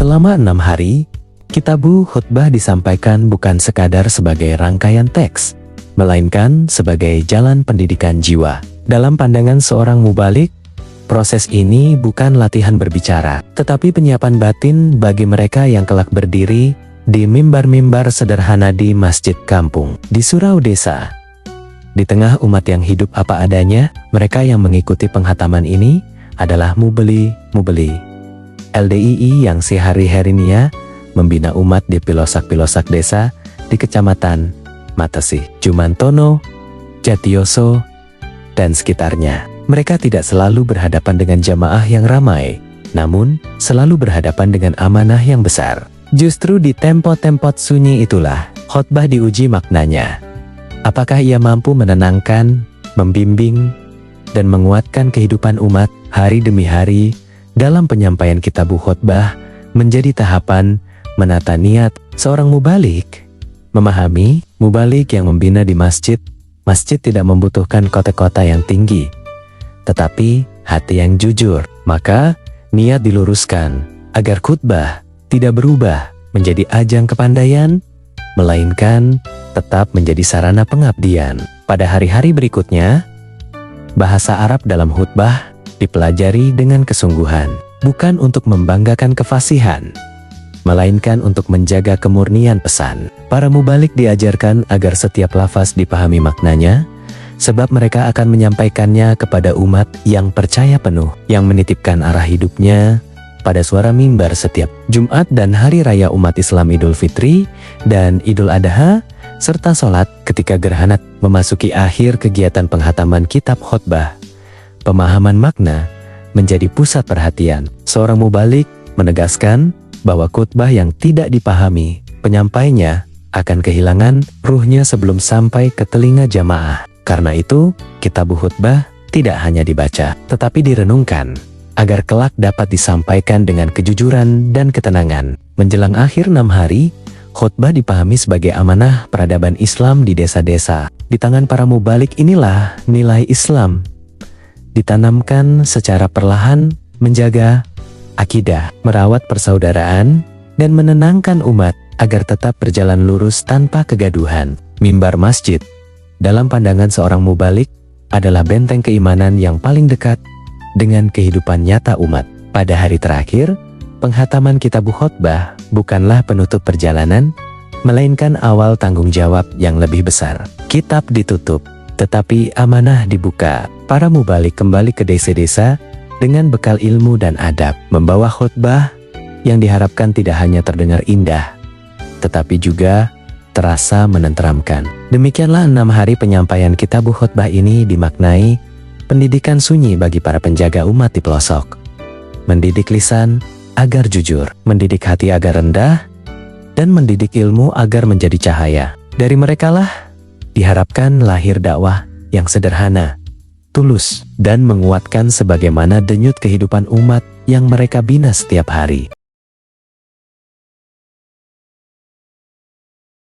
Selama 6 hari, Kitabu Khutbah disampaikan bukan sekadar sebagai rangkaian teks, melainkan sebagai jalan pendidikan jiwa. Dalam pandangan seorang mubalik, proses ini bukan latihan berbicara, tetapi penyiapan batin bagi mereka yang kelak berdiri di mimbar-mimbar sederhana di masjid kampung, di surau desa. Di tengah umat yang hidup apa adanya, mereka yang mengikuti penghataman ini adalah mubeli LDII yang sehari-harinya membina umat di pilosak-pilosak desa di Kecamatan Matesi, Jumantono, Jatiyoso, dan sekitarnya. Mereka tidak selalu berhadapan dengan jamaah yang ramai, namun selalu berhadapan dengan amanah yang besar. Justru di tempo-tempo sunyi itulah khotbah diuji maknanya. Apakah ia mampu menenangkan, membimbing, dan menguatkan kehidupan umat hari demi hari dalam penyampaian Kitabu Khutbah menjadi tahapan menata niat seorang mubalik. Memahami, mubalik yang membina di masjid tidak membutuhkan kota-kota yang tinggi, tetapi hati yang jujur. Maka niat diluruskan agar khutbah tidak berubah menjadi ajang kepandaian, melainkan tetap menjadi sarana pengabdian. Pada hari-hari berikutnya, bahasa Arab dalam khutbah dipelajari dengan kesungguhan, bukan untuk membanggakan kefasihan, melainkan untuk menjaga kemurnian pesan. Para mubalik diajarkan agar setiap lafaz dipahami maknanya, sebab mereka akan menyampaikannya kepada umat yang percaya penuh, yang menitipkan arah hidupnya pada suara mimbar setiap Jumat dan hari raya umat Islam Idul Fitri dan Idul Adha, serta sholat ketika gerhana memasuki akhir kegiatan penghataman kitab khutbah. Pemahaman makna menjadi pusat perhatian. Seorang mubalik menegaskan bahwa khutbah yang tidak dipahami penyampainya akan kehilangan ruhnya sebelum sampai ke telinga jamaah. Karena itu, Kitabu Khutbah tidak hanya dibaca, tetapi direnungkan, agar kelak dapat disampaikan dengan kejujuran dan ketenangan. Menjelang akhir 6 hari, khutbah dipahami sebagai amanah peradaban Islam di desa-desa. Di tangan para mubalik inilah nilai Islam ditanamkan secara perlahan, menjaga akidah, merawat persaudaraan, dan menenangkan umat agar tetap berjalan lurus tanpa kegaduhan. Mimbar masjid, dalam pandangan seorang mubalik, adalah benteng keimanan yang paling dekat dengan kehidupan nyata umat. Pada hari terakhir, penghataman Kitabu Khutbah bukanlah penutup perjalanan, melainkan awal tanggung jawab yang lebih besar. Kitab ditutup, tetapi amanah dibuka. Para mubalik kembali ke desa-desa dengan bekal ilmu dan adab, membawa khutbah yang diharapkan tidak hanya terdengar indah, tetapi juga terasa menenteramkan. Demikianlah 6 hari penyampaian Kitabu Khutbah ini dimaknai pendidikan sunyi bagi para penjaga umat di pelosok. Mendidik lisan agar jujur, mendidik hati agar rendah, dan mendidik ilmu agar menjadi cahaya. Dari merekalah diharapkan lahir dakwah yang sederhana, tulus, dan menguatkan sebagaimana denyut kehidupan umat yang mereka bina setiap hari.